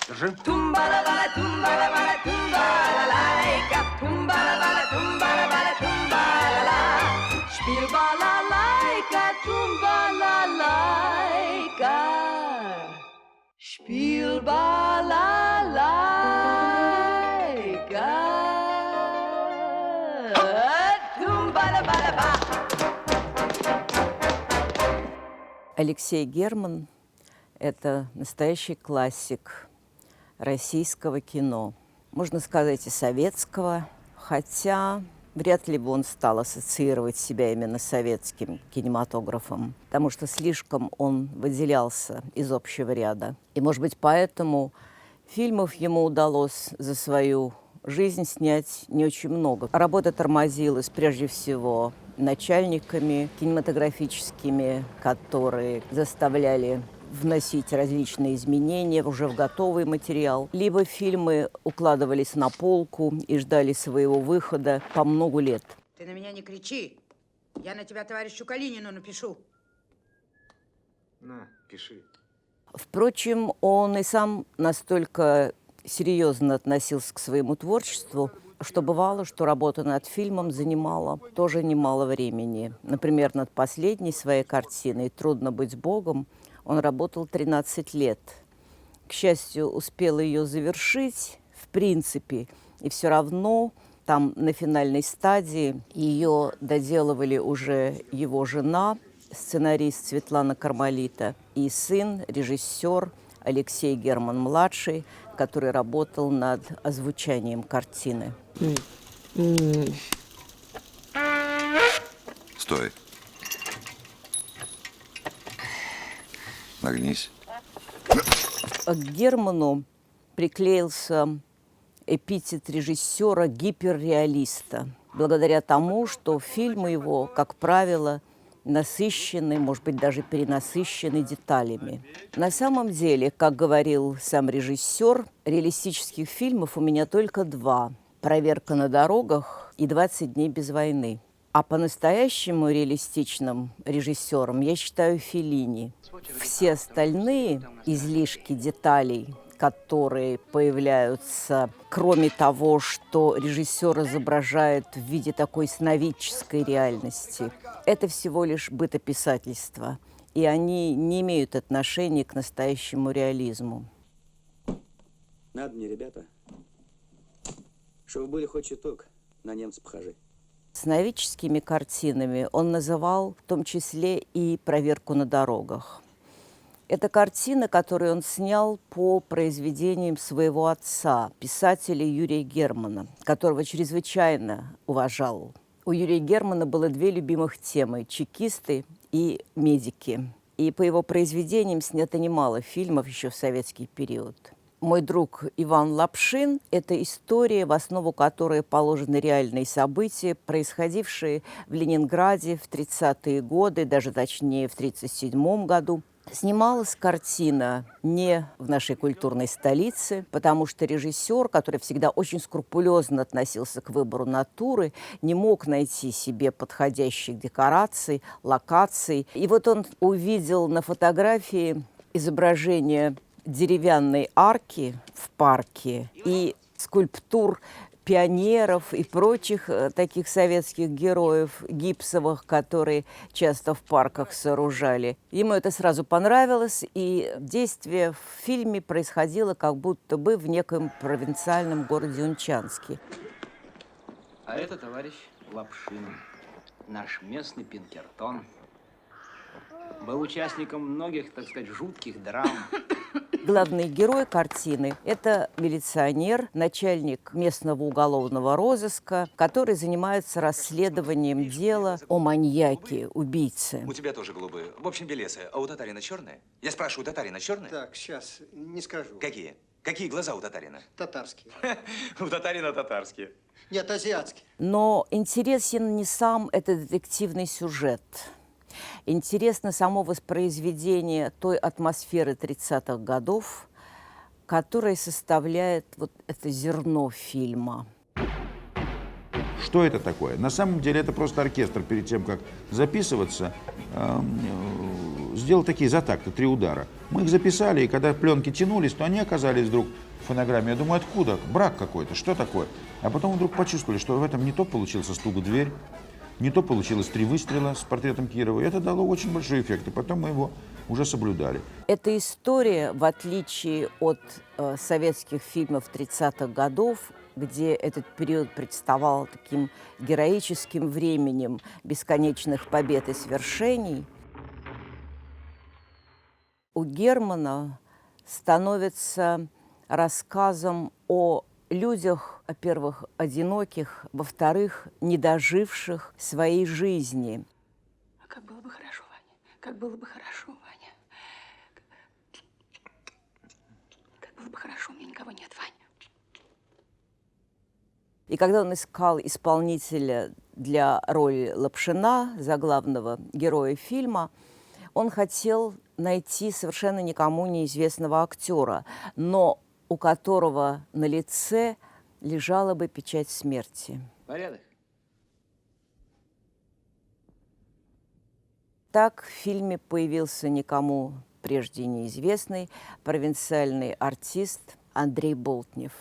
Держи. Тумбала-бала, тумбала-бала, тумбала-лайка, тумбала-бала, тумбала-бала, тумбала-ла. Spiel балалайка, тумбала-лайка. Spiel балалайка. Тумбала-бала-ба. Алексей Герман – это настоящий классик российского кино. Можно сказать, и советского, хотя вряд ли бы он стал ассоциировать себя именно с советским кинематографом, потому что слишком он выделялся из общего ряда. И, может быть, поэтому фильмов ему удалось за свою жизнь снять не очень много. Работа тормозилась прежде всего начальниками кинематографическими, которые заставляли вносить различные изменения уже в готовый материал. Либо фильмы укладывались на полку и ждали своего выхода по много лет. Ты на меня не кричи. Я на тебя товарищу Калинину напишу. На, пиши. Впрочем, он и сам настолько серьезно относился к своему творчеству, что бывало, что работа над фильмом занимала тоже немало времени. Например, над последней своей картиной «Трудно быть Богом» он работал 13 лет. К счастью, успел ее завершить, в принципе, и все равно там на финальной стадии ее доделывали уже его жена, сценарист Светлана Кармалита, и сын, режиссер Алексей Герман-младший, который работал над озвучанием картины. Стой. Нагнись. К Герману приклеился эпитет режиссера гиперреалиста, благодаря тому, что фильмы его, как правило, насыщены, может быть, даже перенасыщены деталями. На самом деле, как говорил сам режиссер, реалистических фильмов у меня только два: «Проверка на дорогах» и «20 дней без войны». А по-настоящему реалистичным режиссером я считаю Феллини. Все остальные излишки деталей, которые появляются, кроме того, что режиссер изображает в виде такой сновидческой реальности, это всего лишь бытописательство, и они не имеют отношения к настоящему реализму. Надо мне, ребята, чтобы были хоть чуток на немца похожи. Сновидческими картинами он называл в том числе и «Проверку на дорогах». Это картина, которую он снял по произведениям своего отца, писателя Юрия Германа, которого чрезвычайно уважал. У Юрия Германа было две любимых темы – чекисты и медики. И по его произведениям снято немало фильмов еще в советский период. Мой друг Иван Лапшин – это история, в основу которой положены реальные события, происходившие в Ленинграде в 30-е годы, даже точнее в 1937 году. Снималась картина не в нашей культурной столице, потому что режиссер, который всегда очень скрупулезно относился к выбору натуры, не мог найти себе подходящих декораций, локаций. И вот он увидел на фотографии изображение деревянной арки в парке и скульптур пионеров и прочих таких советских героев гипсовых, которые часто в парках сооружали. Ему это сразу понравилось, и действие в фильме происходило как будто бы в неком провинциальном городе Унчанске. А это товарищ Лапшин, наш местный Пинкертон. Был участником многих, так сказать, жутких драм. Главный герой картины – это милиционер, начальник местного уголовного розыска, который занимается расследованием дела о маньяке, убийце. У тебя тоже голубые. В общем, белесы. А у татарина черные? Я спрашиваю, у татарина черные? Так, сейчас, не скажу. Какие? Какие глаза у татарина? Татарские. У татарина татарские. Нет, азиатские. Но интересен не сам этот детективный сюжет. Интересно само воспроизведение той атмосферы 30-х годов, которая составляет вот это зерно фильма. Что это такое? На самом деле это просто оркестр перед тем, как записываться, сделал такие затакты, 3 удара. Мы их записали, и когда пленки тянулись, то они оказались вдруг в фонограмме. Я думаю, откуда? Брак какой-то, что такое? А потом вдруг почувствовали, что в этом не то получился стук в дверь, не то получилось 3 выстрела с портретом Кирова. И это дало очень большой эффект, и потом мы его уже соблюдали. Эта история, в отличие от советских фильмов 30-х годов, где этот период представал таким героическим временем бесконечных побед и свершений, у Германа становится рассказом о людях, во-первых, одиноких, во-вторых, не доживших своей жизни. А как было бы хорошо, Ваня, как было бы хорошо, Ваня. Как было бы хорошо, у меня никого нет, Ваня. И когда он искал исполнителя для роли Лапшина, заглавного героя фильма, он хотел найти совершенно никому неизвестного актера, но у которого на лице лежала бы печать смерти. Порядок. Так в фильме появился никому прежде неизвестный провинциальный артист Андрей Болтнев.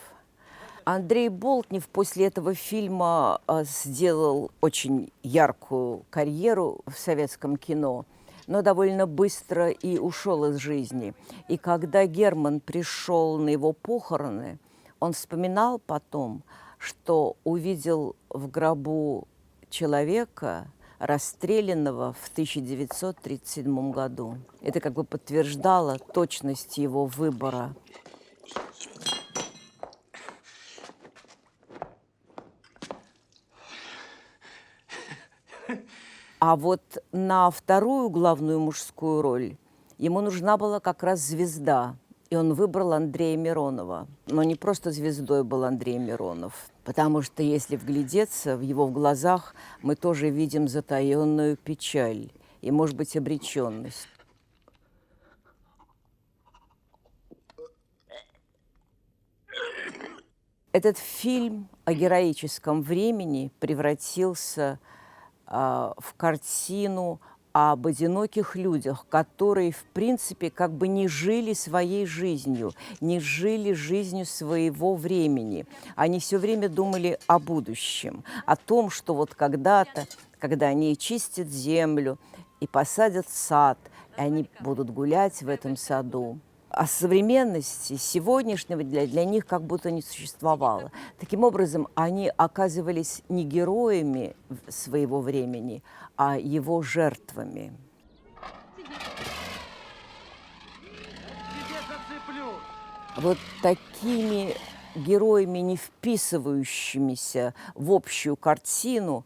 Андрей Болтнев после этого фильма сделал очень яркую карьеру в советском кино, но довольно быстро и ушел из жизни. И когда Герман пришел на его похороны, он вспоминал потом, что увидел в гробу человека, расстрелянного в 1937 году. Это как бы подтверждало точность его выбора. А вот на вторую главную мужскую роль ему нужна была как раз звезда, и он выбрал Андрея Миронова. Но не просто звездой был Андрей Миронов, потому что, если вглядеться, в его глазах мы тоже видим затаенную печаль и, может быть, обреченность. Этот фильм о героическом времени превратился в картину об одиноких людях, которые, в принципе, как бы не жили своей жизнью, не жили жизнью своего времени. Они все время думали о будущем, о том, что вот когда-то, когда они чистят землю и посадят сад, и они будут гулять в этом саду. А современности сегодняшнего для них как будто не существовало. Таким образом, они оказывались не героями своего времени, а его жертвами. Вот такими героями, не вписывающимися в общую картину,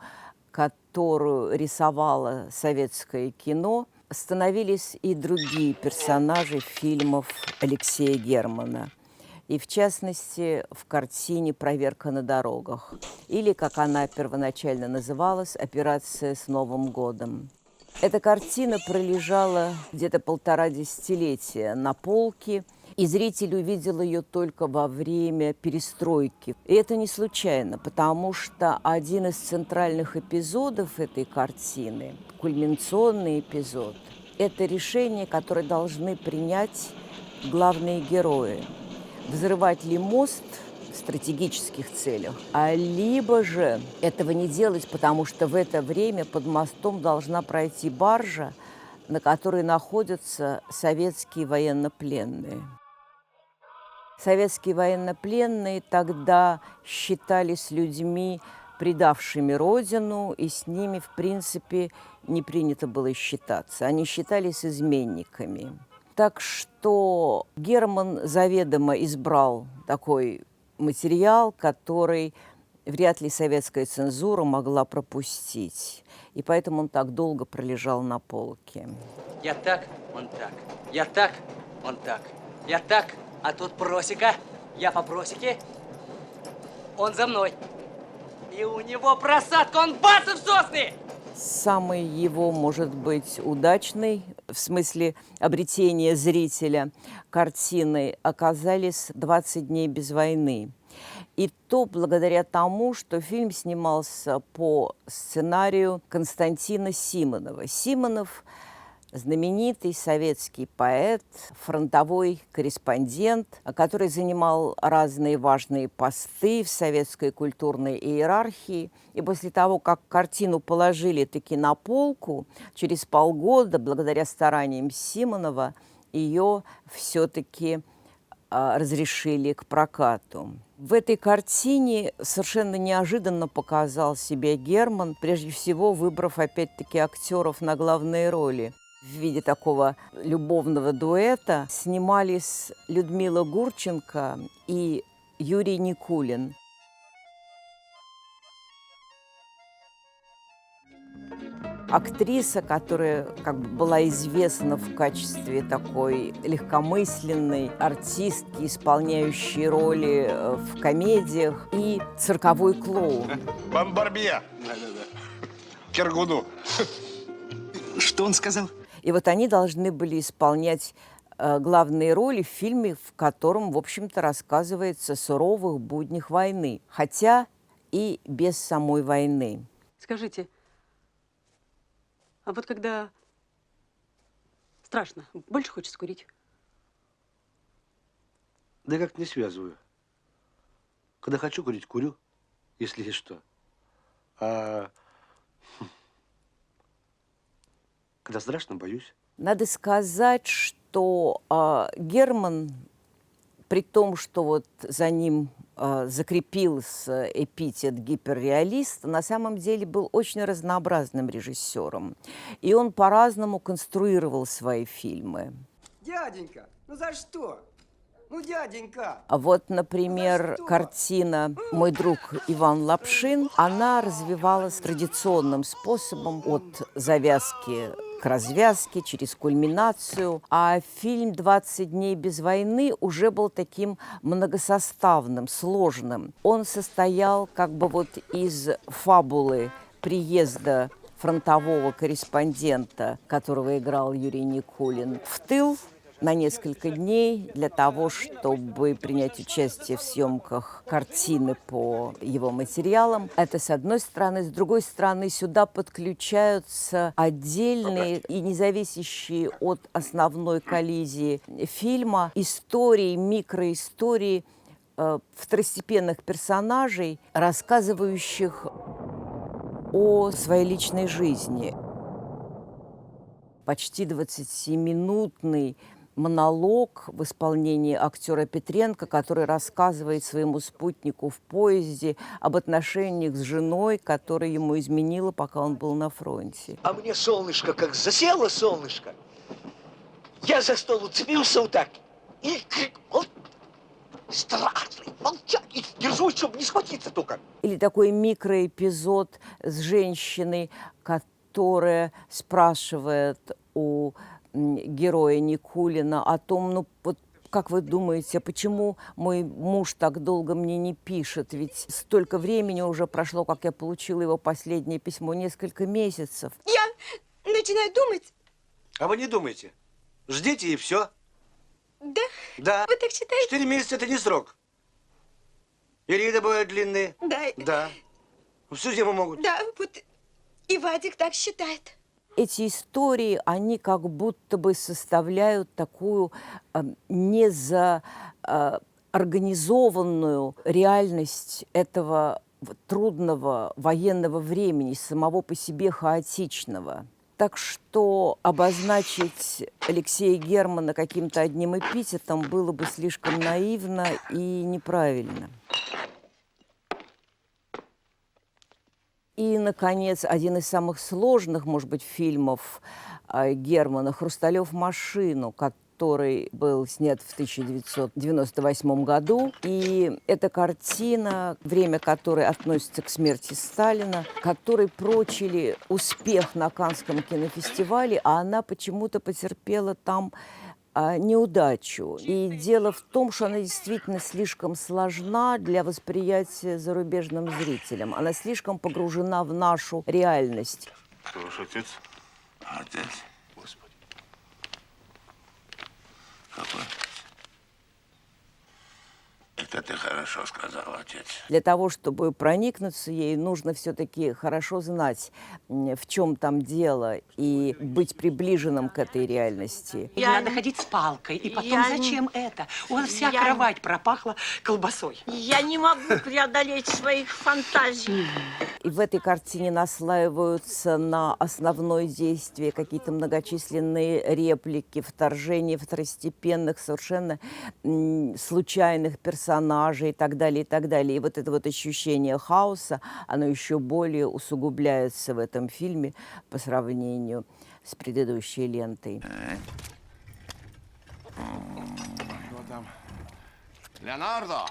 которую рисовало советское кино, становились и другие персонажи фильмов Алексея Германа. И, в частности, в картине «Проверка на дорогах», или, как она первоначально называлась, «Операция с Новым годом». Эта картина пролежала где-то 1,5 десятилетия на полке, и зритель увидел ее только во время перестройки. И это не случайно, потому что один из центральных эпизодов этой картины, кульминационный эпизод, это решение, которое должны принять главные герои. Взрывать ли мост в стратегических целях, либо же этого не делать, потому что в это время под мостом должна пройти баржа, на которой находятся советские военнопленные. Советские военнопленные тогда считались людьми, предавшими родину, и с ними, в принципе, не принято было считаться. Они считались изменниками. Так что Герман заведомо избрал такой материал, который вряд ли советская цензура могла пропустить. И поэтому он так долго пролежал на полке. Я так, он так. Я так, он так. Я так, а тут просека. Я по просеке. Он за мной. И у него просадка, он бац в сосны! Самый его, может быть, удачный, в смысле обретения зрителя, картины оказались «20 дней без войны». И то благодаря тому, что фильм снимался по сценарию Константина Симонова. Симонов знаменитый советский поэт, фронтовой корреспондент, который занимал разные важные посты в советской культурной иерархии. И после того, как картину положили таки на полку, через полгода, благодаря стараниям Симонова, ее все-таки разрешили к прокату. В этой картине совершенно неожиданно показал себя Герман, прежде всего выбрав опять-таки актеров на главные роли. В виде такого любовного дуэта снимались Людмила Гурченко и Юрий Никулин. Актриса, которая как бы была известна в качестве такой легкомысленной артистки, исполняющей роли в комедиях, и цирковой клоун. Бомбарбье. Кергуну. Что он сказал? И вот они должны были исполнять главные роли в фильме, в котором, в общем-то, рассказывается о суровых буднях войны, хотя и без самой войны. Скажите, а вот когда страшно, больше хочется курить? Да как не связываю. Когда хочу курить, курю, если есть что. А когда страшно, боюсь. Надо сказать, что Герман, при том, что вот за ним закрепился эпитет гиперреалист, на самом деле был очень разнообразным режиссером. И он по-разному конструировал свои фильмы. Дяденька, ну за что? Ну, дяденька! А вот, например, картина «Мой друг Иван Лапшин», она развивалась традиционным способом от завязки к развязке, через кульминацию. А фильм «20 дней без войны» уже был таким многосоставным, сложным. Он состоял как бы вот из фабулы приезда фронтового корреспондента, которого играл Юрий Никулин, в тыл на несколько дней для того, чтобы принять участие в съемках картины по его материалам. Это с одной стороны. С другой стороны, сюда подключаются отдельные и независящие от основной коллизии фильма истории, микроистории второстепенных персонажей, рассказывающих о своей личной жизни. Почти 20-минутный монолог в исполнении актера Петренко, который рассказывает своему спутнику в поезде об отношениях с женой, которая ему изменила, пока он был на фронте. А мне солнышко, как засело солнышко, я за стол уцепился вот так и вот страшный, молчать, и держусь, чтобы не схватиться только. Или такой микроэпизод с женщиной, которая спрашивает у героя Никулина о том, ну вот как вы думаете, почему мой муж так долго мне не пишет? Ведь столько времени уже прошло, как я получила его последнее письмо, несколько месяцев. Я начинаю думать. А вы не думайте. Ждите и все. Да? Да. Вы так считаете? 4 месяца это не срок. Периоды бывают длинные. Да. Да. Всю зиму могут. Да, вот и Вадик так считает. Эти истории, они как будто бы составляют такую незаорганизованную реальность этого трудного военного времени, самого по себе хаотичного. Так что обозначить Алексея Германа каким-то одним эпитетом было бы слишком наивно и неправильно. И, наконец, один из самых сложных, может быть, фильмов Германа «Хрусталев машину», который был снят в 1998 году. И эта картина, время которой относится к смерти Сталина, которой прочили успех на Каннском кинофестивале, а она почему-то потерпела там неудачу. И дело в том, что она действительно слишком сложна для восприятия зарубежным зрителям. Она слишком погружена в нашу реальность. Кто ваш отец? Отец? Господи. Какой отец? Это ты хорошо Хорошо сказал отец. Для того, чтобы проникнуться ей, нужно все-таки хорошо знать, в чем там дело, и быть приближенным к этой реальности. Надо ходить с палкой. И потом, зачем это? У вас вся кровать пропахла колбасой. Я не могу преодолеть своих фантазий. И в этой картине наслаиваются на основное действие какие-то многочисленные реплики, вторжения второстепенных, совершенно случайных персонажей и так далее, и так далее. И вот это вот ощущение хаоса, оно еще более усугубляется в этом фильме по сравнению с предыдущей лентой. Кто там? Леонардо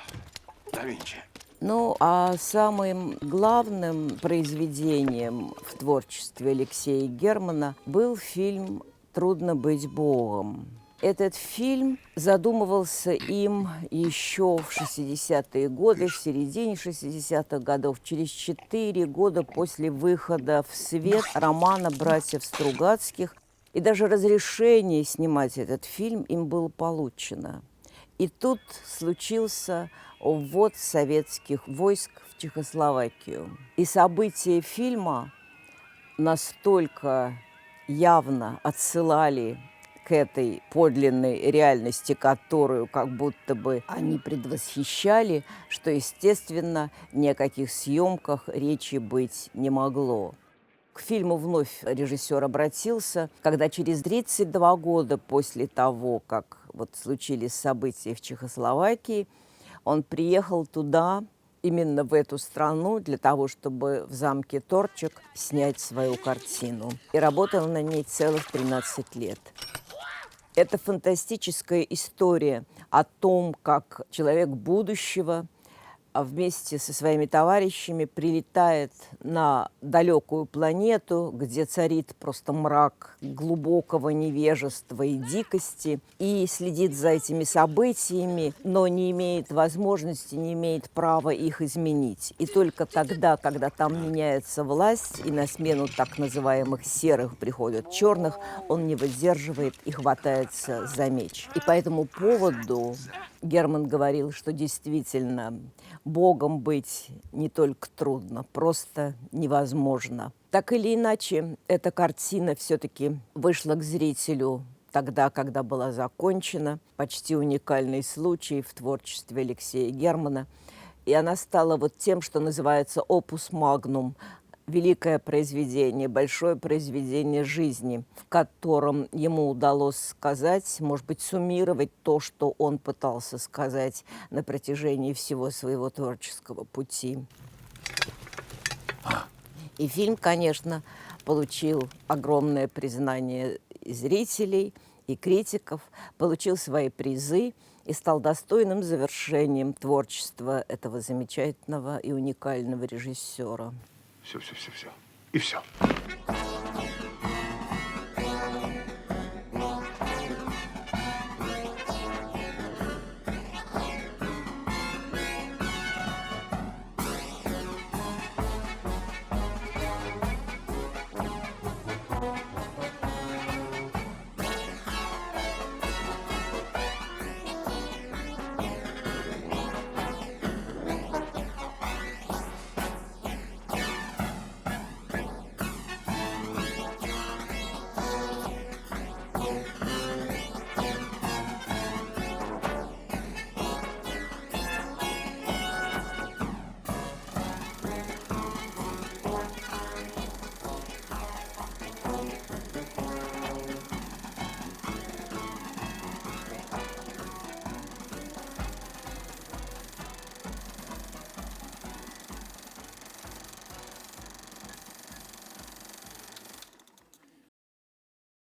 да Винчи. Ну, а самым главным произведением в творчестве Алексея Германа был фильм «Трудно быть Богом». Этот фильм задумывался им еще в 60-е годы, в середине 60-х годов, через 4 года после выхода в свет романа братьев Стругацких. И даже разрешение снимать этот фильм им было получено. И тут случился ввод советских войск в Чехословакию. И события фильма настолько явно отсылали к этой подлинной реальности, которую как будто бы они предвосхищали, что, естественно, ни о каких съемках речи быть не могло. К фильму вновь режиссер обратился, когда через 32 года после того, как вот случились события в Чехословакии, он приехал туда, именно в эту страну, для того, чтобы в замке Торчак снять свою картину. И работал на ней целых 13 лет. Это фантастическая история о том, как человек будущего вместе со своими товарищами прилетает на далекую планету, где царит просто мрак глубокого невежества и дикости, и следит за этими событиями, но не имеет возможности, не имеет права их изменить. И только тогда, когда там меняется власть, и на смену так называемых серых приходят черных, он не выдерживает и хватается за меч. И по этому поводу Герман говорил, что действительно Богом быть не только трудно, просто невозможно. Так или иначе, эта картина все-таки вышла к зрителю тогда, когда была закончена. Почти уникальный случай в творчестве Алексея Германа. И она стала вот тем, что называется «опус магнум», великое произведение, большое произведение жизни, в котором ему удалось сказать, может быть, суммировать то, что он пытался сказать на протяжении всего своего творческого пути. И фильм, конечно, получил огромное признание и зрителей, и критиков, получил свои призы и стал достойным завершением творчества этого замечательного и уникального режиссера. Все. И все.